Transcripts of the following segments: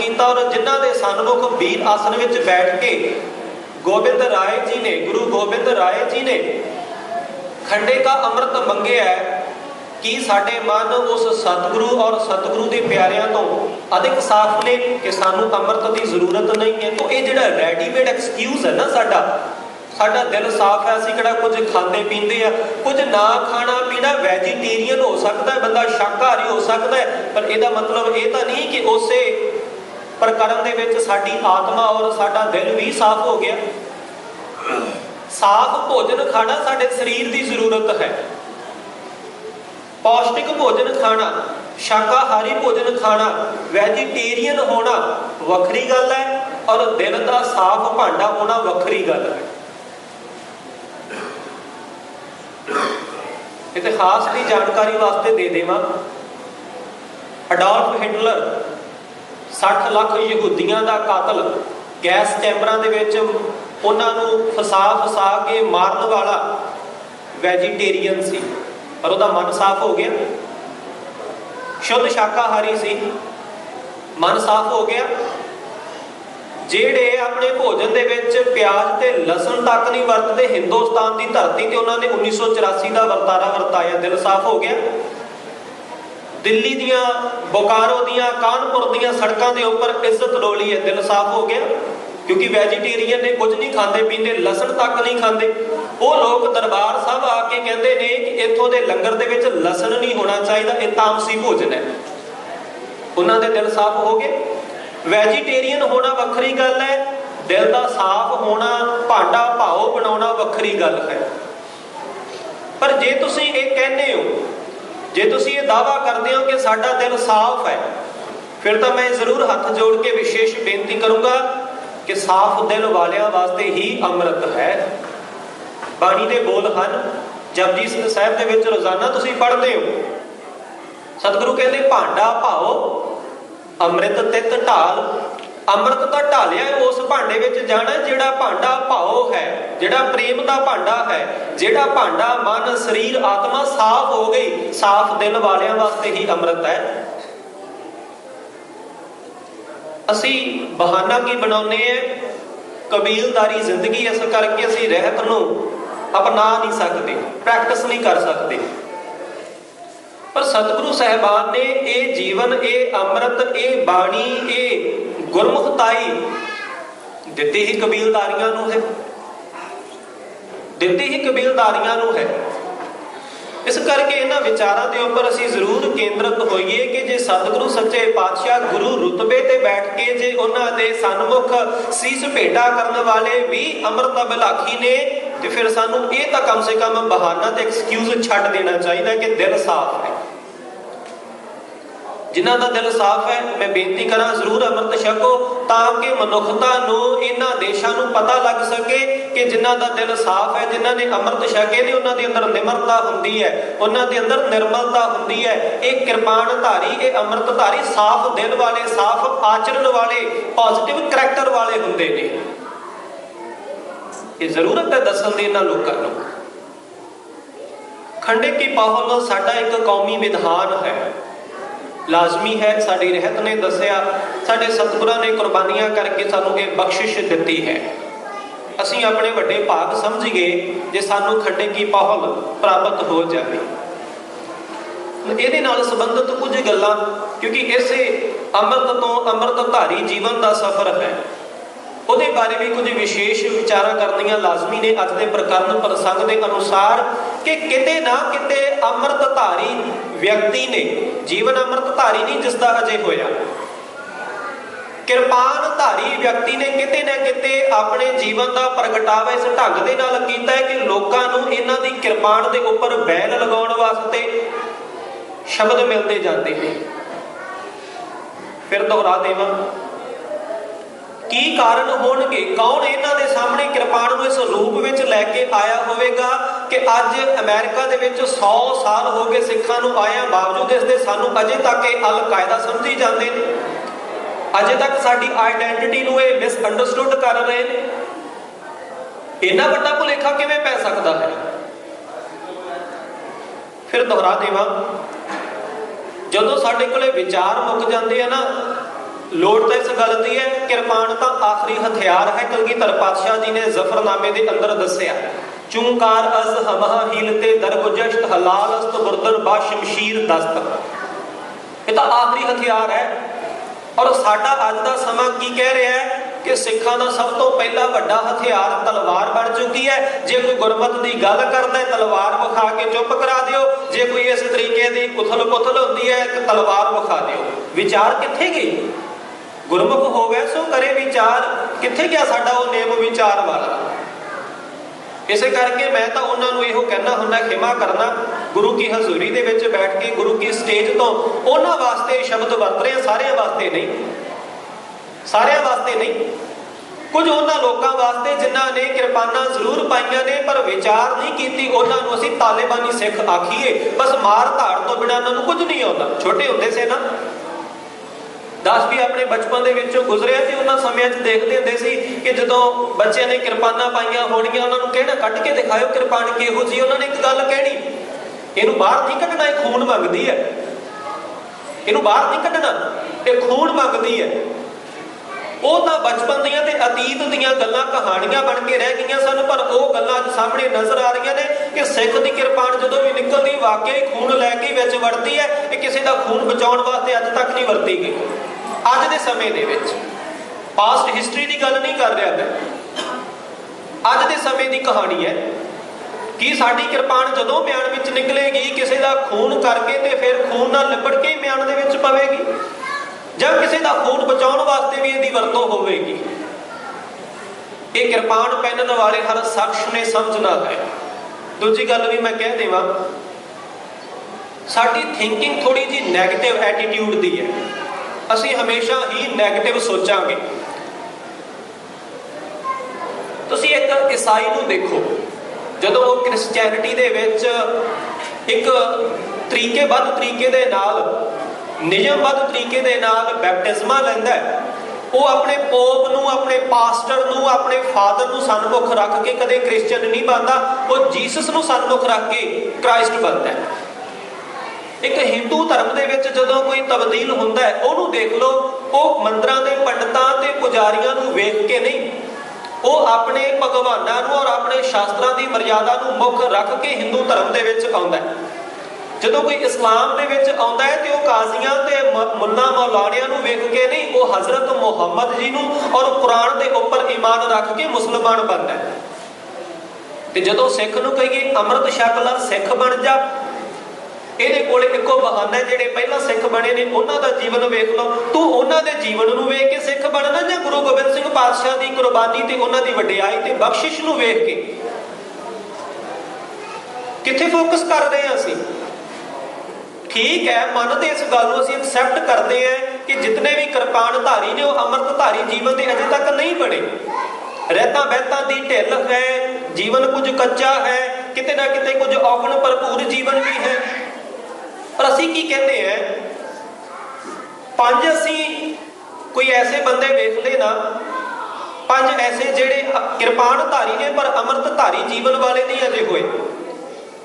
किया और जिन्हां दे सन्मुख वीर आसन विच बैठ के गोबिंद राय जी ने, गुरु गोबिंद राय जी ने खंडे का अमृत मंगे है कि साडे मन उस सतगुरु और सतगुरु के प्यारियां तो अधिक साफ ने कि सानू अमृत की जरूरत नहीं है। तो ये जिहड़ा रेडीमेड एक्सक्यूज है ना साडा, साडा दिल साफ है, असीं किहड़ा कुछ खांदे पींदे आ, कुछ ना खाना पीना वैजीटेरियन हो सकता है, बंदा शाकाहारी हो सकता है, पर इहदा मतलब ये तो नहीं कि उसे प्रकरण दे विच साडी आत्मा और साडा दिल भी साफ हो गया। साफ भोजन खाना साडे शरीर की जरूरत है। पौष्टिक भोजन खाना, शाकाहारी भोजन खाना, वैजीटेरियन होना वखरी गल है और दिल का साफ भांडा होना वखरी गल है। इतिहास की जानकारी वास्ते दे देवां, अडोल्फ हिटलर 60 लाख यहूदियों का कातल, गैस चैंबरां दे विच उन्हां नूं फसा फसा के मारन वाला वैजीटेरियन सी, पर उसका मन साफ हो गया। शुद्ध शाकाहारी सी, मन साफ हो गया। जेड़े अपने भोजन दे विच प्याज ते लसन तक नहीं वरतते, हिंदुस्तान की धरती ते उन्होंने 1984 का वरतारा वरताया, दिल साफ हो गया। दिल्ली दियां, बोकारो दियां, कानपुर दियां सड़कों के उपर इज्जत रोली है, दिल साफ हो गया। क्योंकि वैजीटेरियन ने कुछ नहीं खाते पीते, लसन तक नहीं खाते। वो लोग दरबार साहब आके कहते हैं कि इत्थों के लंगर दे विच लसन नहीं होना चाहिए, ये तामसी भोजन है। उन्होंने दिल साफ हो गए। वैजीटेरियन होना वखरी गल है, दिल का साफ होना, भांडा भाओ बनाना वखरी गल है। पर जे तुसी ये कहने हो, जे तुसी ये दावा करते हो कि साडा दिल साफ है, फिर तो मैं जरूर हाथ जोड़ के विशेष बेनती करूंगा कि साफ दिल वालियां वास्ते ही अमृत है। बाणी दे बोल हैं, जपजी साहिब दे विच रोजाना तुसी पढ़ते हो, सतगुरु कहते भांडा भाओ अमृत तित ढाल। अमृत तो ढालिया उस भांडे विच जाना जिहड़ा भांडा भाओ है, जिहड़ा प्रेम का भांडा है, जिहड़ा भांडा मन शरीर आत्मा साफ हो गई। साफ दिल वालियां वास्ते ही अमृत है। असी बहाना की बनाने हैं, कबीलदारी जिंदगी, इस करके असी रहत नूं अपना नहीं सकते, प्रैक्टिस नहीं कर सकते। पर सतगुरु साहिबान ने ये जीवन, ये अमृत, ये बाणी, ये गुरमुखताई दिती ही कबीलदारियां नूं है, दिती ही कबीलदारियां नूं है। इस करके इन्हां विचारां दे उपर असीं जरूर केंद्रित होइए कि जे सतगुरु सच्चे पातशाह गुरु रुतबे ते बैठ के जे उन्हां दे सन्मुख सीस भेटा करन वाले भी अमृत बिलाखी ने, तो फिर सानू ये तो कम से कम बहाना ते एक्सक्यूज छड्ड देना चाहिए कि दिल साफ है। जिन्हां दा दिल साफ है, मैं बेनती करा जरूर अमृत छको, ताकि मनुखता नूं इन्हां देशां नूं पता लग सके कि जिन्हां दा दिल साफ है, जिन्हां ने अमृत छके ने, उन्हां दे अंदर निमरता हुंदी है, उन्हां दे अंदर निर्मलता हुंदी है। एक कृपाणधारी, एक अमृतधारी साफ दिल वाले, साफ आचरण वाले, पॉजिटिव करैक्टर वाले हुंदे ने। ये जरूरत है दसन दी इन्हां लोकां नूं। खंडे की पाहुल साडा एक कौमी विधान है, लाजमी है। साडी रहत ने दसिया, साडे सतगुरां ने कुर्बानियां करके सानू ये बख्शिश दिती है। असीं अपने वड्डे भाग समझिए जे सानू खंडे की पाहुल प्राप्त हो जाए। इहदे नाल संबंधित कुछ गल्लां, क्योंकि इसे अमृत तो अमृतधारी जीवन का सफर है, ਉਹਦੇ बारे भी कुछ विशेष विचारा करनियां लाजमी ने। अज के प्रकरण प्रसंग के अनुसार कि किते ना किते अमृतधारी व्यक्ति ने, जीवन अमृतधारी नहीं जिसका अजे होया, किरपानधारी व्यक्ति ने किते ना किते अपने जीवन का प्रगटावा इस ढंग के नाल कीता है कि लोकां नूं इन्हां दी किरपान के उपर बैल लगाउण वास्ते शब्द मिलते जाते हैं। फिर दोहरा देवां, की कारण होणगे, कौन इन्हां दे सामने किरपान नूं इस रूप विच लैके आया होवेगा कि अज अमेरिका दे विच 100 साल हो गए सिखां नूं आया, बावजूद इसदे सानूं अजे तक अल कायदा समझी जाते हैं, अजे तक साडी आइडेंटिटी नूं ये मिसअंडरस्टूड कर रहे हैं। इन्ना वड्डा भुलेखा किवें पै सकदा है? फिर दोहरा देवां, जदों साडे कोले विचार मुक जांदे आ ना, ਲੋੜ ਤਾਂ ਇਸ ਗੱਲ ਦੀ ਹੈ, ਕਿਰਪਾਨ ਤਾਂ ਆਖਰੀ ਹਥਿਆਰ ਹੈ। ਕਲਗੀਧਰ ਪਾਤਸ਼ਾਹ ਜੀ ਨੇ ਜ਼ਫਰਨਾਮੇ ਦੇ ਅੰਦਰ ਦੱਸਿਆ, ਚੂੰਕਾਰ ਅਜ਼ ਹਮਹਾ ਹੀਲ ਤੇ ਦਰਗੁਜਸ਼ਤ ਹਲਾਲ ਅਸਤ ਬੁਰਦਨ ਬਾ ਸ਼ਮਸ਼ੀਰ ਦਸਤ। ਇਹ ਤਾਂ ਆਖਰੀ ਹਥਿਆਰ ਹੈ। ਔਰ ਸਾਡਾ ਅੱਜ ਦਾ ਸਮਾਂ ਕੀ ਕਹਿ ਰਿਹਾ ਹੈ ਕਿ ਸਿੱਖਾਂ ਦਾ ਸਭ ਤੋਂ ਪਹਿਲਾ ਵੱਡਾ ਹਥਿਆਰ ਤਲਵਾਰ ਬਣ ਚੁੱਕੀ ਹੈ। ਜੇ ਕੋਈ ਗੁਰਮਤ ਦੀ ਗੱਲ ਕਰਦਾ ਹੈ, ਤਲਵਾਰ ਵਿਖਾ ਕੇ ਚੁੱਪ ਕਰਾ ਦਿਓ। ਜੇ ਕੋਈ ਇਸ ਤਰੀਕੇ ਦੀ ਉਥਲ ਪੁਥਲ ਹੁੰਦੀ ਹੈ ਤੇ ਤਲਵਾਰ ਵਿਖਾ ਦਿਓ। ਵਿਚਾਰ ਕਿੱਥੇ ਗਈ? ਗੁਰਮੁਖ ਹੋਵੇ ਸੋ ਕਰੇ ਵਿਚਾਰ। ਕਿੱਥੇ ਗਿਆ ਸਾਡਾ ਉਹ ਨੇਮ ਵਿਚਾਰ ਵਾਲਾ? ਇਸੇ ਕਰਕੇ ਮੈਂ ਤਾਂ ਉਹਨਾਂ ਨੂੰ ਇਹੋ ਕਹਿਣਾ ਹੁੰਦਾ, ਖਿਮਾ ਕਰਨਾ, ਗੁਰੂ ਕੀ ਹਜ਼ੂਰੀ ਦੇ ਵਿੱਚ ਬੈਠ ਕੇ ਗੁਰੂ ਕੀ ਸਟੇਜ ਤੋਂ ਉਹਨਾਂ ਵਾਸਤੇ ਸ਼ਬਦ ਵਰਤ ਰਹੇ, ਸਾਰਿਆਂ ਵਾਸਤੇ ਨਹੀਂ, ਸਾਰਿਆਂ ਵਾਸਤੇ ਨਹੀਂ। ਕੁਝ ਉਹਨਾਂ ਲੋਕਾਂ ਵਾਸਤੇ ਜਿਨ੍ਹਾਂ ਨੇ ਕਿਰਪਾਨਾਂ ਜ਼ਰੂਰ ਪਾਈਆਂ ਨੇ ਪਰ ਵਿਚਾਰ ਨਹੀਂ ਕੀਤੀ, ਉਹਨਾਂ ਨੂੰ ਅਸੀਂ ਤਾਲਿਬਾਨੀ ਸਿੱਖ ਆਖੀਏ। ਬਸ ਮਾਰ ਧਾੜ ਤੋਂ ਬਿਨਾਂ ਉਹਨਾਂ ਨੂੰ ਕੁਝ ਨਹੀਂ ਆਉਂਦਾ। ਛੋਟੇ ਹੁੰਦੇ ਸੀ ਨਾ, ਦਾਸ ਵੀ ਆਪਣੇ ਬਚਪਨ ਦੇ ਵਿੱਚੋਂ ਗੁਜ਼ਰਿਆ ਤੇ ਉਹਨਾਂ ਸਮਿਆਂ 'ਚ ਦੇਖਦੇ ਹੁੰਦੇ ਸੀ ਕਿ ਜਦੋਂ ਬੱਚਿਆਂ ਨੇ ਕਿਰਪਾਨਾਂ ਪਾਈਆਂ ਹੋਣਗੀਆਂ, ਉਹਨਾਂ ਨੂੰ ਕਹਿਣਾ ਕੱਢ ਕੇ ਦਿਖਾਇਓ ਕਿਰਪਾਨ ਕਿਹੋ ਜਿਹੀ। ਉਹਨਾਂ ਨੇ ਇੱਕ ਗੱਲ ਕਹਿਣੀ, ਇਹਨੂੰ ਬਾਹਰ ਨਹੀਂ ਕੱਢਣਾ, ਇਹ ਖੂਨ ਮੰਗਦੀ ਹੈ। ਇਹਨੂੰ ਬਾਹਰ ਨਹੀਂ ਕੱਢਣਾ, ਇਹ ਖੂਨ ਮੰਗਦੀ ਹੈ। ਉਹ ਤਾਂ ਬਚਪਨ ਦੀਆਂ ਤੇ ਅਤੀਤ ਦੀਆਂ ਗੱਲਾਂ ਕਹਾਣੀਆਂ ਬਣ ਕੇ ਰਹਿ ਗਈਆਂ ਸਨ, ਪਰ ਉਹ ਗੱਲਾਂ ਅੱਜ ਸਾਹਮਣੇ ਨਜ਼ਰ ਆ ਰਹੀਆਂ ਨੇ ਕਿ ਸਿੱਖ ਦੀ ਕਿਰਪਾਨ ਜਦੋਂ ਵੀ ਨਿਕਲਦੀ ਵਾਕਿਆ ਖੂਨ ਲੈ ਕੇ ਵਿੱਚ ਵੜਦੀ ਹੈ। ਇਹ ਕਿਸੇ ਦਾ ਖੂਨ ਬਚਾਉਣ ਵਾਸਤੇ ਅੱਜ ਤੱਕ ਨਹੀਂ ਵਰਤੀ ਗਈ। ਅੱਜ ਦੇ ਸਮੇਂ ਦੇ ਵਿੱਚ, ਪਾਸਟ ਹਿਸਟਰੀ ਦੀ ਗੱਲ ਨਹੀਂ ਕਰ ਰਿਹਾ ਮੈਂ, ਅੱਜ ਦੇ ਸਮੇਂ ਦੀ ਕਹਾਣੀ ਹੈ ਕਿ ਸਾਡੀ ਕਿਰਪਾਨ ਜਦੋਂ ਮਿਆਨ ਵਿੱਚ ਨਿਕਲੇਗੀ, ਕਿਸੇ ਦਾ ਖੂਨ ਕਰਕੇ ਤੇ ਫਿਰ ਖੂਨ ਨਾਲ ਲਿਬੜ ਕੇ ਹੀ ਮਿਆਨ ਦੇ ਵਿੱਚ ਪਵੇਗੀ, ਜਾਂ ਕਿਸੇ ਦਾ ਖੂਨ ਬਚਾਉਣ ਵਾਸਤੇ ਵੀ ਇਹਦੀ ਵਰਤੋਂ ਹੋਵੇਗੀ। ਇਹ ਕਿਰਪਾਨ ਪਹਿਨਣ ਵਾਲੇ ਹਰ ਸ਼ਖਸ ਨੇ ਸਮਝਣਾ ਹੈ। ਦੂਜੀ ਗੱਲ ਵੀ ਮੈਂ ਕਹਿ ਦੇਵਾਂ, ਸਾਡੀ ਥਿੰਕਿੰਗ ਥੋੜੀ ਜਿਹੀ ਨੈਗੇਟਿਵ ਐਟੀਟਿਊਡ ਦੀ ਹੈ। ਅਸੀਂ ਹਮੇਸ਼ਾ ਹੀ ਨੈਗੇਟਿਵ ਸੋਚਾਂਗੇ। ਤੁਸੀਂ ਇੱਕ ਈਸਾਈ ਨੂੰ ਦੇਖੋ, ਜਦੋਂ ਉਹ ਕ੍ਰਿਸਚੈਨਿਟੀ ਦੇ ਵਿੱਚ ਇੱਕ ਤਰੀਕੇਬੱਧ ਤਰੀਕੇ ਦੇ ਨਾਲ, ਨਿਯਮਬੱਧ ਤਰੀਕੇ ਦੇ ਨਾਲ ਬੈਪਟਿਜ਼ਮਾਂ ਲੈਂਦਾ ਹੈ, ਉਹ ਆਪਣੇ ਪੋਪ ਨੂੰ, ਆਪਣੇ ਪਾਸਟਰ ਨੂੰ, ਆਪਣੇ ਫਾਦਰ ਨੂੰ ਸਨਮੁਖ ਰੱਖ ਕੇ ਕਦੇ ਕ੍ਰਿਸਚਨ ਨਹੀਂ ਬਣਦਾ। ਉਹ ਜੀਸਸ ਨੂੰ ਸਨਮੁਖ ਰੱਖ ਕੇ ਕ੍ਰਾਈਸਟ ਬਣਦਾ ਹੈ। ਇੱਕ ਹਿੰਦੂ ਧਰਮ ਦੇ ਵਿੱਚ ਜਦੋਂ ਕੋਈ ਤਬਦੀਲ ਹੁੰਦਾ ਹੈ, ਉਹਨੂੰ ਦੇਖ ਲਓ, ਉਹ ਮੰਦਰਾਂ ਦੇ ਪੰਡਤਾਂ ਤੇ ਪੁਜਾਰੀਆਂ ਨੂੰ ਵੇਖ ਕੇ ਨਹੀਂ, ਉਹ ਆਪਣੇ ਭਗਵਾਨਾਂ ਨੂੰ ਔਰ ਆਪਣੇ ਸ਼ਾਸਤਰਾਂ ਦੀ ਮਰਿਆਦਾ ਨੂੰ ਮੁੱਖ ਰੱਖ ਕੇ ਹਿੰਦੂ ਧਰਮ ਦੇ ਵਿੱਚ ਆਉਂਦਾ ਹੈ। ਜਦੋਂ ਕੋਈ ਇਸਲਾਮ ਦੇ ਵਿੱਚ ਆਉਂਦਾ ਹੈ ਤੇ ਉਹ ਕਾਜ਼ੀਆਂ ਤੇ ਮੁੱਲਾ ਮੌਲਾਣਿਆਂ ਨੂੰ ਵੇਖ ਕੇ ਨਹੀਂ, ਉਹ ਹਜ਼ਰਤ ਮੁਹੰਮਦ ਜੀ ਨੂੰ ਔਰ ਕੁਰਾਨ ਦੇ ਉੱਪਰ ਈਮਾਨ ਰੱਖ ਕੇ ਮੁਸਲਮਾਨ ਬਣਦਾ ਹੈ। ਤੇ ਜਦੋਂ ਸਿੱਖ ਨੂੰ ਕਹੀਏ ਅੰਮ੍ਰਿਤ ਛਕ ਲੈ, ਸਿੱਖ ਬਣ ਜਾ, ਇਹਦੇ ਕੋਲ ਇੱਕੋ ਬਹਾਨਾ, ਜਿਹੜੇ ਪਹਿਲਾਂ ਸਿੱਖ ਬਣੇ ਨੇ ਉਹਨਾਂ ਦਾ ਜੀਵਨ ਵੇਖ ਲਓ। ਤੂੰ ਉਹਨਾਂ ਦੇ ਜੀਵਨ ਨੂੰ ਵੇਖ ਕੇ ਸਿੱਖ ਬਣਨਾ, ਜਾਂ ਗੁਰੂ ਗੋਬਿੰਦ ਸਿੰਘ ਪਾਤਸ਼ਾਹ ਦੀ ਕੁਰਬਾਨੀ ਤੇ ਉਹਨਾਂ ਦੀ ਵਡਿਆਈ ਤੇ ਬਖਸ਼ਿਸ਼ ਨੂੰ ਵੇਖ ਕੇ? ਕਿੱਥੇ ਫੋਕਸ ਕਰ ਰਹੇ ਹਾਂ ਅਸੀਂ? ਠੀਕ ਹੈ, ਮੰਨਦੇ ਇਸ ਗੱਲ ਨੂੰ, ਅਸੀਂ ਐਕਸੈਪਟ ਕਰਦੇ ਹਾਂ ਕਿ ਜਿਤਨੇ ਵੀ ਕਿਰਪਾਨ ਧਾਰੀ ਨੇ ਉਹ ਅੰਮ੍ਰਿਤਧਾਰੀ ਜੀਵਨ ਦੇ ਅਜੇ ਤੱਕ ਨਹੀਂ ਬਣੇ। ਰਹਿਤਾਂ ਬਹਿਤਾਂ ਦੀ ਢਿੱਲ ਹੈ, ਜੀਵਨ ਕੁਝ ਕੱਚਾ ਹੈ, ਕਿਤੇ ਨਾ ਕਿਤੇ ਕੁਝ ਔਗਣ ਭਰਪੂਰ ਜੀਵਨ ਵੀ ਹੈ। ਪਰ ਅਸੀਂ ਕੀ ਕਹਿੰਦੇ ਆ, ਪੰਜ ਅਸੀਂ ਕੋਈ ਐਸੇ ਬੰਦੇ ਵੇਖ ਲਏ ਨਾ, ਪੰਜ ਐਸੇ ਜਿਹੜੇ ਕਿਰਪਾਨ ਧਾਰੀ ਨੇ ਪਰ ਅੰਮ੍ਰਿਤ ਧਾਰੀ ਜੀਵਨ ਵਾਲੇ ਨਹੀਂ ਅਜੇ ਹੋਏ।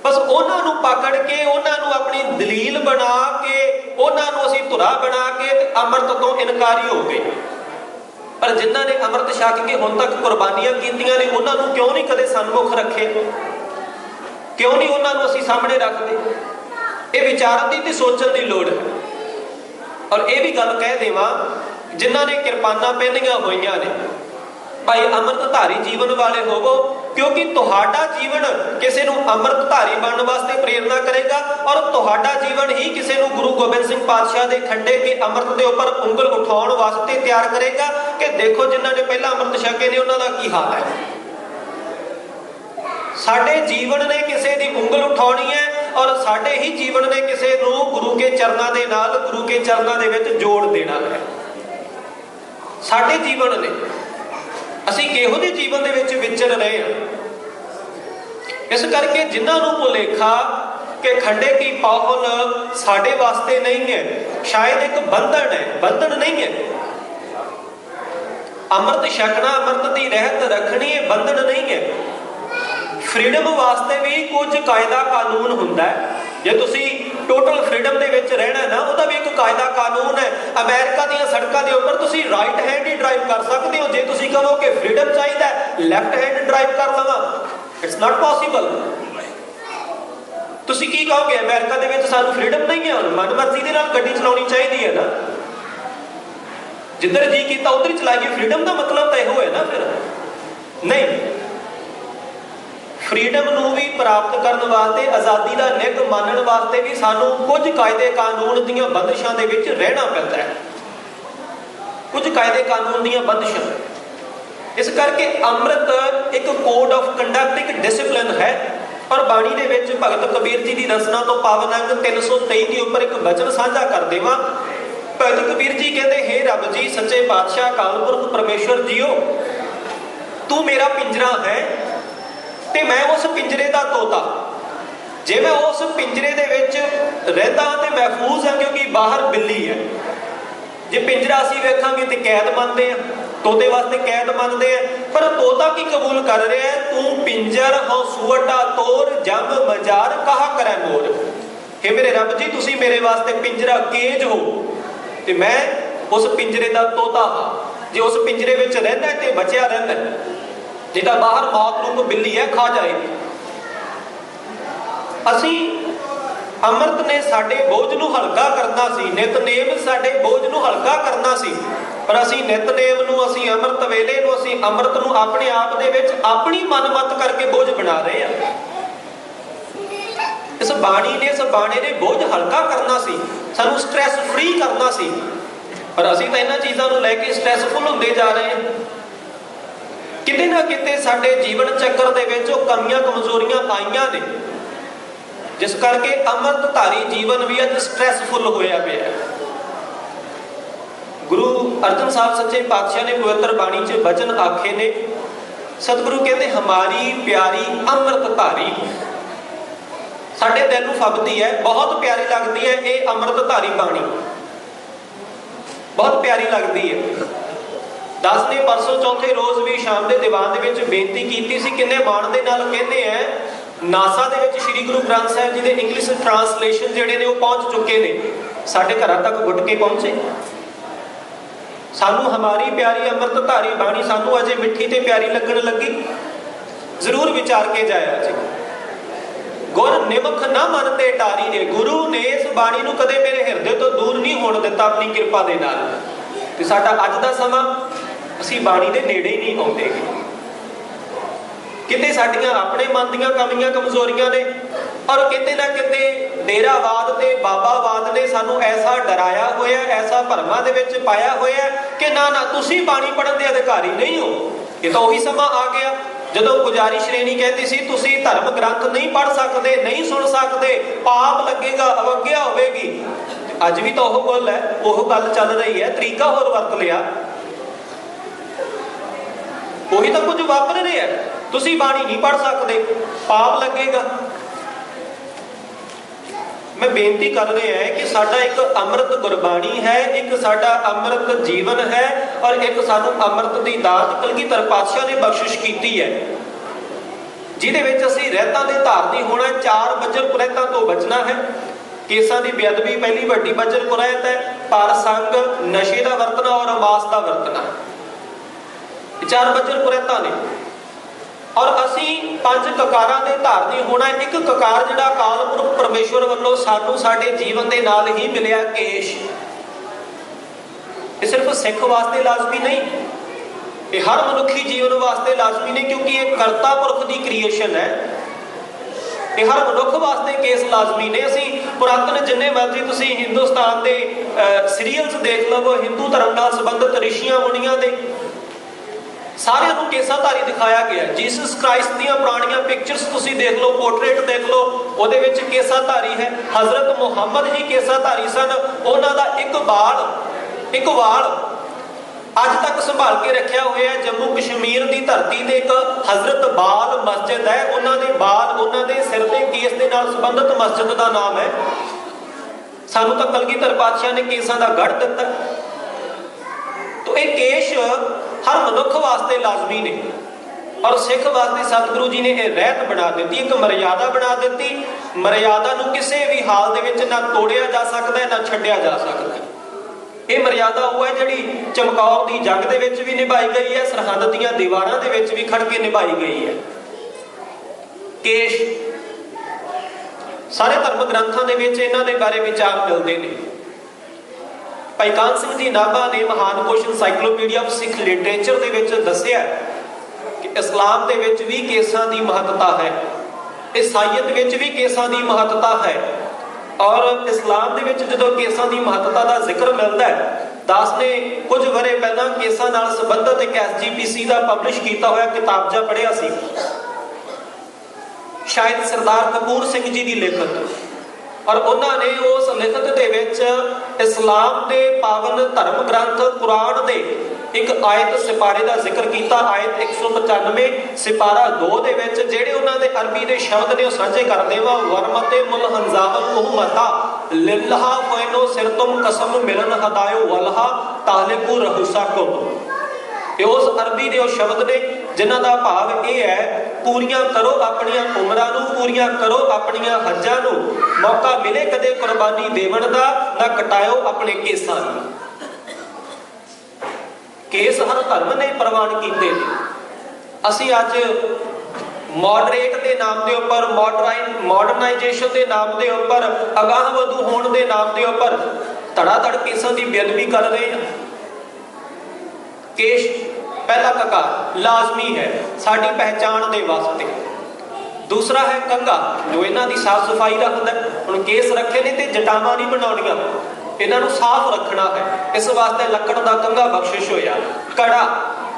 ਬਸ ਉਹਨਾਂ ਨੂੰ ਪਕੜ ਕੇ, ਉਹਨਾਂ ਨੂੰ ਆਪਣੀ ਦਲੀਲ ਬਣਾ ਕੇ, ਉਹਨਾਂ ਨੂੰ ਅਸੀਂ ਧੁਰਾ ਬਣਾ ਕੇ ਤੇ ਅੰਮ੍ਰਿਤ ਤੋਂ ਇਨਕਾਰੀ ਹੋ ਗਏ। ਪਰ ਜਿਨ੍ਹਾਂ ਨੇ ਅੰਮ੍ਰਿਤ ਛਕ ਕੇ ਹੁਣ ਤੱਕ ਕੁਰਬਾਨੀਆਂ ਕੀਤੀਆਂ ਨੇ, ਉਹਨਾਂ ਨੂੰ ਕਿਉਂ ਨਹੀਂ ਕਦੇ ਸਨਮੁਖ ਰੱਖੇ? ਕਿਉਂ ਨਹੀਂ ਉਹਨਾਂ ਨੂੰ ਅਸੀਂ ਸਾਹਮਣੇ ਰੱਖਦੇ? ਇਹ ਵਿਚਾਰਨ ਦੀ ਤੇ ਸੋਚਣ ਦੀ ਲੋੜ ਹੈ। ਔਰ ਇਹ ਵੀ ਗੱਲ ਕਹਿ ਦੇਵਾਂ, ਜਿਨ੍ਹਾਂ ਨੇ ਕਿਰਪਾਨਾਂ ਪਹਿਨੀਆਂ ਹੋਈਆਂ ਨੇ, ਭਾਈ ਅੰਮ੍ਰਿਤਧਾਰੀ ਜੀਵਨ ਵਾਲੇ ਹੋਵੋ, ਕਿਉਂਕਿ ਤੁਹਾਡਾ ਜੀਵਨ ਕਿਸੇ ਨੂੰ ਅੰਮ੍ਰਿਤਧਾਰੀ ਬਣਨ ਵਾਸਤੇ ਪ੍ਰੇਰਨਾ ਕਰੇਗਾ ਔਰ ਤੁਹਾਡਾ ਜੀਵਨ ਹੀ ਕਿਸੇ ਨੂੰ ਗੁਰੂ ਗੋਬਿੰਦ ਸਿੰਘ ਪਾਤਸ਼ਾਹ ਦੇ ਖੰਡੇ ਕੇ ਅੰਮ੍ਰਿਤ ਦੇ ਉੱਪਰ ਉਂਗਲ ਉਠਾਉਣ ਵਾਸਤੇ ਤਿਆਰ ਕਰੇਗਾ ਕਿ ਦੇਖੋ ਜਿਨ੍ਹਾਂ ਨੇ ਪਹਿਲਾਂ ਅੰਮ੍ਰਿਤ ਛਕੇ ਨੇ ਉਹਨਾਂ ਦਾ ਕੀ ਹਾਲ ਹੈ। ਸਾਡੇ ਜੀਵਨ ਨੇ ਕਿਸੇ ਦੀ ਉਂਗਲ ਉਠਾਉਣੀ ਹੈ ਔਰ ਸਾਡੇ ਹੀ ਜੀਵਨ ਨੇ ਕਿਸੇ ਨੂੰ ਗੁਰੂ ਕੇ ਚਰਨਾਂ ਦੇ ਨਾਲ, ਗੁਰੂ ਕੇ ਚਰਨਾਂ ਦੇ ਵਿੱਚ ਜੋੜ ਦੇਣਾ ਹੈ। ਸਾਡੇ ਜੀਵਨ ਨੇ, ਅਸੀਂ ਕਿਹੋ ਜਿਹੇ ਜੀਵਨ ਦੇ ਵਿੱਚ ਵਿਚਰ ਰਹੇ ਹਾਂ। ਇਸ ਕਰਕੇ ਜਿਨ੍ਹਾਂ ਨੂੰ ਭੁਲੇਖਾ ਕਿ ਖੰਡੇ ਕੀ ਪਾਹੁਲ ਸਾਡੇ ਵਾਸਤੇ ਨਹੀਂ ਹੈ, ਸ਼ਾਇਦ ਇੱਕ ਬੰਧਨ ਹੈ, ਬੰਧਨ ਨਹੀਂ ਹੈ। ਅੰਮ੍ਰਿਤ ਛਕਣਾ, ਅੰਮ੍ਰਿਤ ਦੀ ਰਹਿਤ ਰੱਖਣੀ, ਇਹ ਬੰਧਨ ਨਹੀਂ ਹੈ। ਫਰੀडम ਵਾਸਤੇ ਵੀ ਕੁਝ ਕਾਇਦਾ ਕਾਨੂੰਨ ਹੁੰਦਾ ਹੈ। ਜੇ ਤੁਸੀਂ ਟੋਟਲ ਫਰੀडम ਦੇ ਵਿੱਚ ਰਹਿਣਾ ਨਾ, ਉਹਦਾ ਵੀ ਇੱਕ ਕਾਇਦਾ ਕਾਨੂੰਨ ਹੈ। ਅਮਰੀਕਾ ਦੀਆਂ ਸੜਕਾਂ ਦੇ ਉੱਪਰ ਤੁਸੀਂ ਰਾਈਟ ਹੈਂਡ ਹੀ ਡਰਾਈਵ ਕਰ ਸਕਦੇ ਹੋ। ਜੇ ਤੁਸੀਂ ਕਹੋ ਕਿ ਫਰੀडम ਚਾਹੀਦਾ ਲੈਫਟ ਹੈਂਡ ਡਰਾਈਵ ਕਰ ਲਵਾਂ, ਇਟਸ ਨਾਟ ਪੋਸੀਬਲ। ਤੁਸੀਂ ਕੀ ਕਹੋਗੇ, ਅਮਰੀਕਾ ਦੇ ਵਿੱਚ ਸਾਨੂੰ ਫਰੀडम ਨਹੀਂ ਹੈ, ਮਨਮਰਜ਼ੀ ਦੇ ਨਾਲ ਗੱਡੀ ਚਲਾਉਣੀ ਚਾਹੀਦੀ ਹੈ ਨਾ, ਜਿੱਧਰ ਜੀ ਕੀਤਾ ਉਧਰ ਹੀ ਚਲਾਈਏ। ਫਰੀडम ਦਾ ਮਤਲਬ ਤਾਂ ਇਹੋ ਹੈ ਨਾ। ਫਿਰ ਨਹੀਂ, ਫਰੀडम ਨੂੰ ਵੀ ਪ੍ਰਾਪਤ ਕਰਨ ਵਾਸਤੇ, ਆਜ਼ਾਦੀ ਦਾ ਨਿੱਘ ਮਾਣਨ ਵਾਸਤੇ ਵੀ ਸਾਨੂੰ ਕੁਝ ਕਾਇਦੇ ਕਾਨੂੰਨ ਦੀਆਂ ਬੰਦਿਸ਼ਾਂ ਦੇ ਵਿੱਚ ਰਹਿਣਾ ਪੈਂਦਾ ਹੈ, ਕੁਝ ਕਾਇਦੇ ਕਾਨੂੰਨ ਦੀਆਂ ਬੰਦਿਸ਼ਾਂ। ਇਸ ਕਰਕੇ ਅੰਮ੍ਰਿਤ ਇੱਕ ਕੋਡ ਆਫ ਕੰਡਕਟ, ਇੱਕ ਡਿਸਪਲਿਨ ਹੈ। ਪਰ ਬਾਣੀ ਦੇ ਵਿੱਚ ਭਗਤ ਕਬੀਰ ਜੀ ਦੀ ਰਚਨਾ ਤੋਂ ਪਾਵਨ ਅੰਗ 323 ਦੇ ਉੱਪਰ ਇੱਕ ਵਚਨ ਸਾਂਝਾ ਕਰ ਦੇਵਾਂ। ਭਗਤ ਕਬੀਰ ਜੀ ਕਹਿੰਦੇ, ਹੇ ਰੱਬ ਜੀ, ਸੱਚੇ ਪਾਤਸ਼ਾਹ, ਅਕਾਲ ਪੁਰਖ ਪਰਮੇਸ਼ਵਰ ਜੀਓ, ਤੂੰ ਮੇਰਾ ਪਿੰਜਰਾ ਹੈ ਤੇ ਮੈਂ ਉਸ ਪਿੰਜਰੇ ਦਾ ਤੋਤਾ। ਜੇ ਮੈਂ ਉਸ ਪਿੰਜਰੇ ਦੇ ਵਿੱਚ ਰਹਿੰਦਾ ਤੇ ਮਹਿਫੂਜ਼ ਹਾਂ, ਕਿਉਂਕਿ ਬਾਹਰ ਬਿੱਲੀ ਹੈ। ਜੇ ਪਿੰਜਰਾ ਅਸੀਂ ਵੇਖਾਂਗੇ ਤੇ ਕੈਦ ਮੰਨਦੇ ਆ, ਤੋਤੇ ਵਾਸਤੇ ਕੈਦ ਮੰਨਦੇ ਆ। ਪਰ ਤੋਤਾ ਕੀ ਕਬੂਲ ਕਰ ਰਿਹਾ ਹੈ, ਤੂੰ ਪਿੰਜਰ ਹੋ ਸੁਵਟਾ ਤੋਰ, ਜਮ ਮਜਾਰ ਕਹਾ ਕਰੈ ਮੋਰ। हे ਮੇਰੇ ਰੱਬ ਜੀ, ਤੁਸੀਂ ਮੇਰੇ ਵਾਸਤੇ ਪਿੰਜਰਾ ਕੇਜ ਹੋ ਤੇ ਮੈਂ ਉਸ ਪਿੰਜਰੇ ਦਾ ਤੋਤਾ ਹਾਂ। ਜੇ ਉਸ ਪਿੰਜਰੇ ਵਿੱਚ ਰਹਿੰਦਾ ਤੇ ਬਚਿਆ ਰਹਿੰਦਾ, ਨਹੀਂ ਤਾਂ ਬਾਹਰ ਮੌਤ ਰੂਪ ਬਿੱਲੀ ਹੈ, ਖਾ ਜਾਏਗੀ। ਅਸੀਂ ਅੰਮ੍ਰਿਤ ਨੇ ਸਾਡੇ ਬੋਝ ਨੂੰ ਹਲਕਾ ਕਰਨਾ ਸੀ, ਨਿਤਨੇਮ ਸਾਡੇ ਬੋਝ ਨੂੰ ਹਲਕਾ ਕਰਨਾ ਸੀ। ਪਰ ਅਸੀਂ ਨਿਤਨੇਮ ਨੂੰ, ਅਸੀਂ ਅੰਮ੍ਰਿਤ ਵੇਲੇ ਨੂੰ, ਅਸੀਂ ਅੰਮ੍ਰਿਤ ਨੂੰ ਆਪਣੇ ਆਪ ਦੇ ਵਿੱਚ ਆਪਣੀ ਮਨਮਤ ਕਰਕੇ ਬੋਝ ਬਣਾ ਰਹੇ ਹਾਂ। ਇਸ ਬਾਣੀ ਨੇ, ਇਸ ਬਾਣੇ ਨੇ ਬੋਝ ਹਲਕਾ ਕਰਨਾ ਸੀ, ਸਾਨੂੰ ਸਟ੍ਰੈਸ ਫ੍ਰੀ ਕਰਨਾ ਸੀ। ਪਰ ਅਸੀਂ ਤਾਂ ਇਹਨਾਂ ਚੀਜ਼ਾਂ ਨੂੰ ਲੈ ਕੇ ਸਟ੍ਰੈਸਫੁਲ ਹੁੰਦੇ ਜਾ ਰਹੇ ਹਾਂ। ਕਿਤੇ ਨਾ ਕਿਤੇ ਸਾਡੇ ਜੀਵਨ ਚੱਕਰ ਦੇ ਵਿੱਚ ਉਹ ਕਮੀਆਂ ਕਮਜ਼ੋਰੀਆਂ ਆਈਆਂ ਨੇ, ਜਿਸ ਕਰਕੇ ਅੰਮ੍ਰਿਤਧਾਰੀ ਜੀਵਨ ਵੀ ਅੱਜ ਸਟ੍ਰੈਸਫੁਲ ਹੋਇਆ ਪਿਆ ਹੈ। ਗੁਰੂ ਅਰਜਨ ਸਾਹਿਬ ਸੱਚੇ ਪਾਤਸ਼ਾਹ ਨੇ ਪਵਿੱਤਰ ਬਾਣੀ 'ਚ ਬਚਨ ਆਖੇ ਨੇ। ਸਤਿਗੁਰੂ ਕਹਿੰਦੇ, ਹਮਾਰੀ ਪਿਆਰੀ ਅੰਮ੍ਰਿਤਧਾਰੀ। ਸਾਡੇ ਦਿਲ ਨੂੰ ਫੱਬਦੀ ਹੈ, ਬਹੁਤ ਪਿਆਰੀ ਲੱਗਦੀ ਹੈ ਇਹ ਅੰਮ੍ਰਿਤਧਾਰੀ ਬਾਣੀ, ਬਹੁਤ ਪਿਆਰੀ ਲੱਗਦੀ ਹੈ। ਦਾਸ ਨੇ ਪਰਸੋਂ ਚੌਥੇ ਰੋਜ਼ ਵੀ ਸ਼ਾਮ ਦੇ ਦੀਵਾਨ ਦੇ ਵਿੱਚ ਬੇਨਤੀ ਕੀਤੀ ਸੀ, ਕਿੰਨੇ ਮਾਣ ਦੇ ਨਾਲ ਕਹਿੰਦੇ ਹੈ, ਨਾਸਾ ਦੇ ਵਿੱਚ ਸ਼੍ਰੀ ਗੁਰੂ ਗ੍ਰੰਥ ਸਾਹਿਬ ਜੀ ਦੇ ਇੰਗਲਿਸ਼ ਟ੍ਰਾਂਸਲੇਸ਼ਨ ਜਿਹੜੇ ਨੇ ਉਹ ਪਹੁੰਚ ਚੁੱਕੇ ਨੇ, ਸਾਡੇ ਘਰਾਂ ਤੱਕ ਗੁੱਟ ਕੇ ਪਹੁੰਚੇ। ਸਾਨੂੰ ਹਮਾਰੀ ਪਿਆਰੀ ਅੰਮ੍ਰਿਤਧਾਰੀ ਬਾਣੀ ਸਾਨੂੰ ਅਜੇ ਮਿੱਠੀ ਤੇ ਪਿਆਰੀ ਲੱਗਣ ਲੱਗੀ। ਜ਼ਰੂਰ ਵਿਚਾਰ ਕੇ ਜਾਇਆ ਜੀ। ਗੁਰ ਨਿਮਖ ਨਾ ਮਨ ਤੇ ਟਾਰੀ ਨੇ, ਗੁਰੂ ਨੇ ਇਸ ਬਾਣੀ ਨੂੰ ਕਦੇ ਮੇਰੇ ਹਿਰਦੇ ਤੋਂ ਦੂਰ ਨਹੀਂ ਹੋਣ ਦਿੱਤਾ ਆਪਣੀ ਕਿਰਪਾ ਦੇ ਨਾਲ। ਤੇ ਸਾਡਾ ਅੱਜ ਦਾ ਸਮਾਂ, ਅਸੀਂ ਬਾਣੀ ਦੇ ਨੇੜੇ ਹੀ ਨਹੀਂ ਆਉਂਦੇ। ਕਿਤੇ ਸਾਡੀਆਂ ਆਪਣੇ ਮਨ ਦੀਆਂ ਕਮੀਆਂ ਕਮਜ਼ੋਰੀਆਂ ਨੇ, ਔਰ ਕਿਤੇ ਨਾ ਕਿਤੇ ਡੇਰਾਵਾਦ ਤੇ ਬਾਬਾਵਾਦ ਨੇ ਸਾਨੂੰ ਐਸਾ ਡਰਾਇਆ ਹੋਇਆ, ਐਸਾ ਭਰਮਾਂ ਦੇ ਵਿੱਚ ਪਾਇਆ ਹੋਇਆ ਕਿ ਨਾ ਤੁਸੀਂ ਬਾਣੀ ਪੜ੍ਹਨ ਦੇ ਅਧਿਕਾਰੀ ਨਹੀਂ ਹੋ। ਇਹ ਤਾਂ ਉਹੀ ਸਮਾਂ ਆ ਗਿਆ ਜਦੋਂ ਪੁਜਾਰੀ ਸ਼੍ਰੇਣੀ ਕਹਿੰਦੀ ਸੀ, ਤੁਸੀਂ ਧਰਮ ਗ੍ਰੰਥ ਨਹੀਂ ਪੜ੍ਹ ਸਕਦੇ, ਨਹੀਂ ਸੁਣ ਸਕਦੇ, ਪਾਪ ਲੱਗੇਗਾ, ਅਵੱਗਿਆ ਹੋਵੇਗੀ। ਅੱਜ ਵੀ ਤਾਂ ਉਹ ਗੱਲ ਹੈ, ਉਹ ਗੱਲ ਚੱਲ ਰਹੀ ਹੈ, ਤਰੀਕਾ ਹੋਰ ਵਰਤ ਲਿਆ। ਉਹੀ ਤਾਂ ਕੁਝ ਵਾਪਰ ਰਿਹਾ। ਤੁਸੀਂ ਬਾਣੀ ਨਹੀਂ ਪੜ੍ਹ ਸਕਦੇ, ਪਾਪ ਲੱਗੇਗਾ। ਮੈਂ ਬੇਨਤੀ ਕਰ ਰਿਹਾ ਹੈ ਕਿ ਸਾਡਾ ਇੱਕ ਅੰਮ੍ਰਿਤ ਗੁਰਬਾਣੀ ਹੈ, ਇੱਕ ਸਾਡਾ ਅੰਮ੍ਰਿਤ ਜੀਵਨ ਹੈ, ਔਰ ਇੱਕ ਸਾਨੂੰ ਅੰਮ੍ਰਿਤ ਦੀ ਦਾਤ ਕਲਗੀਧਰ ਪਾਤਸ਼ਾਹ ਨੇ ਬਖਸ਼ਿਸ਼ ਕੀਤੀ ਹੈ, ਜਿਹਦੇ ਵਿੱਚ ਅਸੀਂ ਰਹਿਤਾਂ ਦੇ ਧਾਰਨੀ ਹੋਣਾ, 4 ਬੱਜਰ ਕੁਰੈਤਾਂ ਤੋਂ ਬਚਣਾ ਹੈ। ਕੇਸਾਂ ਦੀ ਬੇਅਦਬੀ ਪਹਿਲੀ ਵੱਡੀ ਬੱਜਰ ਕੁਰੈਤ ਹੈ, ਪਰ ਸੰਗ, ਨਸ਼ੇ ਦਾ ਵਰਤਣਾ ਔਰ ਮਾਸ ਦਾ ਵਰਤਣਾ, 4 ਬੱਜਰ ਕੁਰੈਤਾਂ ਨੇ। ਔਰ ਅਸੀਂ 5 ਕਕਾਰਾਂ ਦੇ ਧਾਰਨੀ ਹੋਣਾ। ਇੱਕ ਕਕਾਰ ਜਿਹੜਾ ਅਕਾਲ ਪੁਰਖ ਪਰਮੇਸ਼ਵਰ ਵੱਲੋਂ ਸਾਨੂੰ ਸਾਡੇ ਜੀਵਨ ਦੇ ਨਾਲ ਹੀ ਮਿਲਿਆ, ਕੇਸ਼। ਇਹ ਸਿਰਫ ਸਿੱਖ ਵਾਸਤੇ ਲਾਜ਼ਮੀ ਨਹੀਂ, ਇਹ ਹਰ ਮਨੁੱਖੀ ਜੀਵਨ ਵਾਸਤੇ ਲਾਜ਼ਮੀ ਨਹੀਂ, ਕਿਉਂਕਿ ਇਹ ਕਰਤਾ ਪੁਰਖ ਦੀ ਕ੍ਰੀਏਸ਼ਨ ਹੈ। ਇਹ ਹਰ ਮਨੁੱਖ ਵਾਸਤੇ ਕੇਸ ਲਾਜ਼ਮੀ ਨੇ। ਅਸੀਂ ਪੁਰਾਤਨ ਜਿੰਨੇ ਮਰਜ਼ੀ ਤੁਸੀਂ ਹਿੰਦੁਸਤਾਨ ਦੇ ਸੀਰੀਅਲਸ ਦੇਖ ਲਵੋ, ਹਿੰਦੂ ਧਰਮ ਨਾਲ ਸੰਬੰਧਿਤ ਰਿਸ਼ੀਆਂ ਮੁਨੀਆਂ ਦੇ, ਸਾਰਿਆਂ ਨੂੰ ਕੇਸਾਧਾਰੀ ਦਿਖਾਇਆ ਗਿਆ। ਜੀਸਸ ਕ੍ਰਾਈਸਟ ਦੀਆਂ ਪੁਰਾਣੀਆਂ ਪਿਕਚਰਸ ਤੁਸੀਂ ਦੇਖ ਲਓ, ਪੋਰਟਰੇਟ ਦੇਖ ਲਓ, ਉਹਦੇ ਵਿੱਚ ਕੇਸਾਧਾਰੀ ਹੈ। ਹਜ਼ਰਤ ਮੁਹੰਮਦ ਜੀ ਕੇਸਾਧਾਰੀ ਸਨ। ਉਹਨਾਂ ਦਾ ਇੱਕ ਵਾਲ ਅੱਜ ਤੱਕ ਸੰਭਾਲ ਕੇ ਰੱਖਿਆ ਹੋਇਆ। ਜੰਮੂ ਕਸ਼ਮੀਰ ਦੀ ਧਰਤੀ ਤੇ ਇੱਕ ਹਜ਼ਰਤ ਬਾਲ ਮਸਜਿਦ ਹੈ, ਉਹਨਾਂ ਦੇ ਬਾਲ, ਉਹਨਾਂ ਦੇ ਸਿਰ ਤੇ ਕੇਸ ਦੇ ਨਾਲ ਸੰਬੰਧਿਤ ਮਸਜਿਦ ਦਾ ਨਾਮ ਹੈ। ਸਾਨੂੰ ਤਾਂ ਕਲਗੀਧਰ ਪਾਤਸ਼ਾਹ ਨੇ ਕੇਸਾਂ ਦਾ ਗੜ੍ਹ ਦਿੱਤਾ। ਤਾਂ ਇਹ ਕੇਸ਼ ਹਰ ਮਨੁੱਖ ਵਾਸਤੇ ਲਾਜ਼ਮੀ ਨੇ। और सिख वास्ते सतगुरु जी ने यह रहत बना दी, एक मर्यादा बना दी। मर्यादा नूं किसी भी हाल दे विच ना तोड़िया जा सकता है, ना छड्डिया जा सकता है। ये मर्यादा वो है जिहड़ी चमकौर की जंग दे विच भी निभाई गई है, सरहद दीआं दीवारां दे विच भी खड़ के निभाई गई है। केश सारे धर्म ग्रंथां दे विच इन्हां दे बारे विचार मिलते हैं। भाई कान सिंह जी नाभा ने महान कोश एनसाइक्लोपीडिया ऑफ सिख लिटरेचर दे विच दस्सिया कि इस्लाम दे विच भी केसां दी महत्ता है, ईसाईयत विच भी केसां दी महत्ता है। और इस्लाम दे विच जदों केसां दी महत्ता दा जिक्र मिलदा है, दास ने कुछ वरे पहला केसां नाल संबंधित एक SGPC दा पब्लिश किया हुआ किताबजा पढ़िया सी, शायद सरदार कपूर सिंह जी की लिखत, और उन्होंने उस लिखत दे विच इस्लाम के पावन धर्म ग्रंथ कुरान दे एक आयत सिपारे का जिक्र किया। आयत 195 सिपारा 2 दे विच जिहड़े उन्होंने अरबी के शब्द ने साझे करते वा वरमते मुल हंजावल मुहम्मता लिल्लाह फैनो सिर तुम कसम मिलन हदायो वलहा तालिकु रहूसा को। उस अरबी के शब्द ने जिन्हों का भाव यह है, पूरियां करो अपनियां उमरां नूं, पूरियां करो अपनियां हज्जां नूं, मौका मिले कदे कुर्बानी देवन दा, ना कटायो अपने केसां नूं। केस हर धर्म ने प्रवान कीते ने। असीं अज मॉडरेट के नाम के उपर, मॉडर्नाइजेशन के नाम के उपर, अगाह वधू होने के नाम के उपर धड़ाधड़ केसां की बेअदबी कर रहे हैं। केश पहला ककार लाजमी है साड़ी पहचान के वास्ते। दूसरा है कंघा जो इन्हों की साफ सफाई रखता है। हुण केस रखे ने तो जटावां नहीं बनाउणियां, इन्हों साफ रखना है, इस वास्ते लक्कड़ का कंघा बख्शिश होया। कड़ा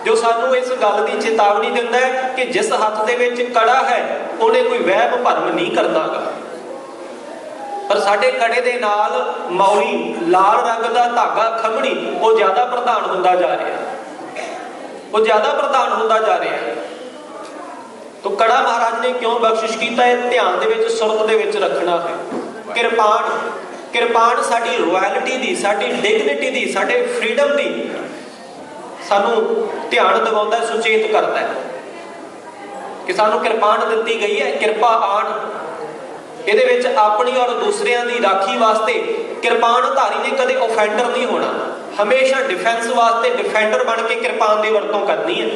जो सानू इस गल की चेतावनी दिंदा है कि जिस हथ दे विच कड़ा है उन्हें कोई वहम भरम नहीं करना गा। पर साडे कड़े दे नाल मौली लाल रंग का धागा खंघणी वो ज्यादा प्रधान होंदा जा रहा है, वो ज्यादा प्रधान होता जा रहा है। तो कड़ा महाराज ने क्यों बख्शिश किया है? ध्यान दे विच सुरत दे विच रखना है। किरपान, किरपान साडी रॉयल्टी दी, साडी डिगनिटी दी, साडे फ्रीडम दी सानू ध्यान दिवाउंदा है, सुचेत करता है कि सानू किरपान दिती गई है। किरपा आन इहदे विच अपनी और दूसरियां दी राखी वास्ते किरपानधारी ने कदे ऑफेंडर नहीं होना, हमेशा डिफेंस वास्ते डिफेंडर बन के किरपान की वरतों करनी है।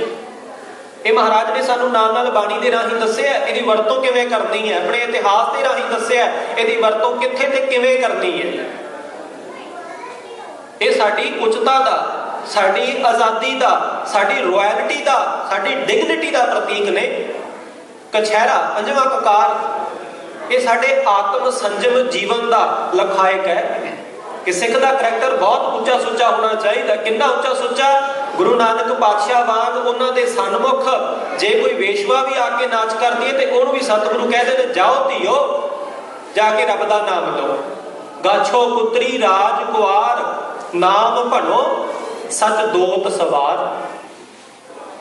ये महाराज ने सानू नाल नाल बाणी दे राही दस्सिया इहदी वरतों किवें करनी है, अपने इतिहास के राही दस्सिया इहदी वरतों कित्थे ते किवें करनी है। ये साडी उच्चता दा, साडी आज़ादी दा, साडी रॉयल्टी दा, साडी डिगनिटी दा प्रतीक ने। कछहरा पंजवां ककार ये साडे आत्म संजम जीवन का लखायक है कि सिख का करैक्टर बहुत उच्चा सुच्चा होना चाहिए। कितना उच्चा सुच्चा? गुरु नानक पातशाह वांग उन्होंने सन्मुख जे कोई वेशवा भी आके नाच करती है तो उन्होंने भी सतगुरु कहते हैं जाओ धीओ जाके रब का नाम लो, गाछो पुत्री राज कुआर नाम भनो सच दोत सवार।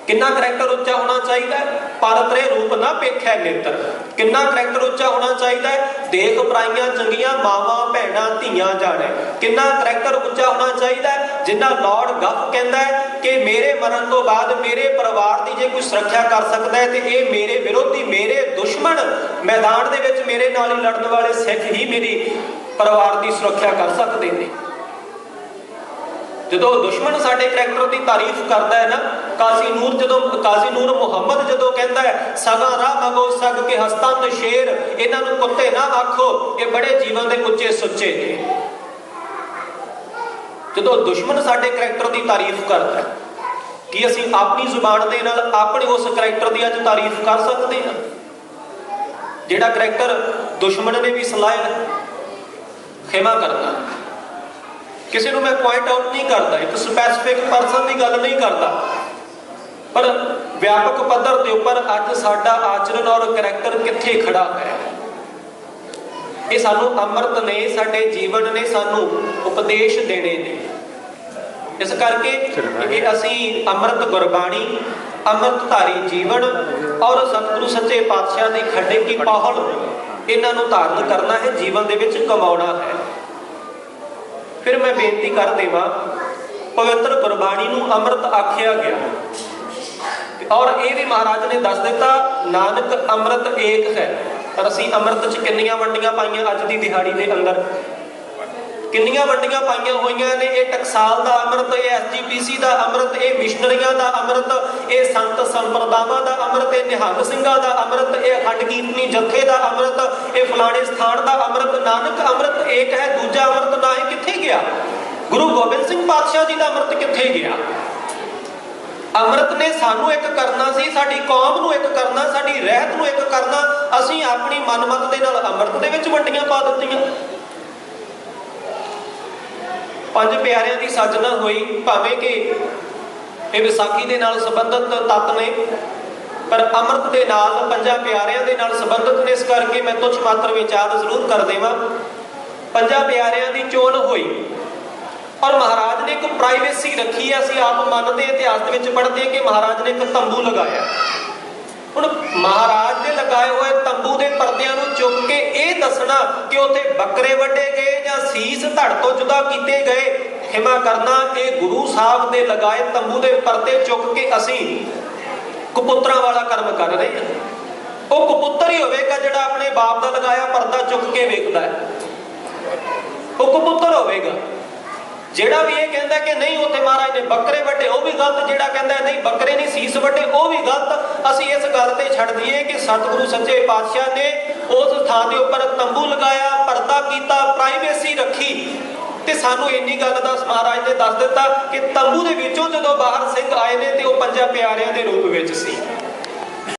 कितना करैक्टर उच्चा होना चाहिए? परतरे रूप ना पेखै नेत्र। कितना करैक्टर उच्चा होना चाहिए? देख पराइयां चंगियां मावां भैणां धीयां जाने। कितना करैक्टर उच्चा होना चाहिए? जिन्ना लॉर्ड गफ कहता है कि मेरे मरण तो बाद मेरे परिवार की जे कोई सुरक्षा कर सकता है तो ये मेरे विरोधी, मेरे दुश्मन मैदान दे विच मेरे नाल लड़न वाले सिख ही मेरी परिवार की सुरक्षा कर सकते हैं। जो दुश्मन साडे करैक्टर की तारीफ करता है ना, काजी नूर मुहम्मद जो कहता है सगा राह मगो सग के हस्तंद शेर, इन्हों कुत्ते ना आखो, ये बड़े जीवन के उच्चे सुच्चे ने। जो दुश्मन साडे करैक्टर की तारीफ करता है कि असी अपनी जुबान के नाल अपने उस करैक्टर की अज तारीफ कर सकते हैं जिहड़ा करैक्टर दुश्मन ने भी सलाया। खेमा करना किसी को मैं पॉइंट आउट नहीं करता, एक स्पैसिफिक परसन की गल नहीं करता, पर व्यापक पद्धर के उपर अज साडा आचरण और करैक्टर कित्थे खड़ा है। ये सानू अमृत ने, साडे जीवन ने सानू उपदेश देने ने। इस करके ये असी अमृत गुरबाणी, अमृतधारी जीवन और सतगुरु सच्चे पातशाह की खड्डे की पहल इन्हों धारण करना है, जीवन दे विच कमाउणा है। फिर मैं बेनती कर देवां, पवित्र गुरबाणी नूं अमृत आख्या गया, और ये भी महाराज ने दस दिता, नानक अमृत एक है। पर असीं अमृत च किन्नियां वंडियां पाईयां अज दी दिहाड़ी दे अंदर, किन्नियां वंडियां पाईयां होईयां ने। ये टकसाल दा अमृत, ये SGPC दा अमृत, ये मिशनरियां दा अमृत, ये संत संप्रदावां दा अमृत, ये निहंग सिंघां दा अमृत, ये अखंड कीर्तनी जथे दा अमृत, ये फलाणे स्थान दा अमृत। नानक अमृत एक है, दूजा अमृत ना है कित्थे गया? गुरु गोबिंद सिंह पातशाह जी दा अमृत कित्थे गया? अमृत ने सानू एक करना सी, साडी कौम नू एक करना, साडी रहत नू एक करना। असीं अपनी मनमत दे नाल अमृत दे विच वंडियां पा दित्तियां। पंज प्यारिਆਂ ਦੀ साजना होई, भावें कि ये विसाखी दे नाल संबंधित तत्त ने, पर अमृत दे नाल पंजां प्यारिਆਂ दे नाल संबंधित ने। इस करके मैं तुझ मात्र विचार जरूर कर देवां। पंजां प्यारिਆਂ ਦੀ चोण होई और महाराज ने एक प्राइवेसी रखी है। असीं आप मानते इतिहास दे विच पढ़ते हैं कि महाराज ने एक तंबू लगाया। हुण महाराज ने लगाए हुए तंबू के परदियां नूं चुक के ये दसना कि उत्थे बकरे वड्डे गए या सीस धड़ तो जुदा किए गए, खिमा करना, ये गुरु साहब दे लगाए तंबू के परदे चुक के असीं कपुत्तरां वाला कर्म कर रहे हैं। वो कपुत्तर ही होवेगा जिहड़ा अपने बाप का लगाया परदा चुक के वेखदा है, वो कपुत्तर होवेगा। ਜਿਹੜਾ भी ये कहता कि नहीं उत्थे महाराज ने बकरे वड्डे, वो भी गलत। ਜਿਹੜਾ कहता नहीं बकरे नहीं सीस वड्डे, वो भी गलत। असीं इस गल ते छड्ड दईए कि सतगुरु सच्चे पातशाह ने उस थां दे उपर तंबू लगाया, पर्दा कीता, प्राइवेसी रखी। ते सानू इन्नी गल दा महाराज ने दस दिता कि तंबू दे विचों जदों बाहर सिंह आए ने ते वो पंजां प्यारिਆਂ दे रूप विच सी।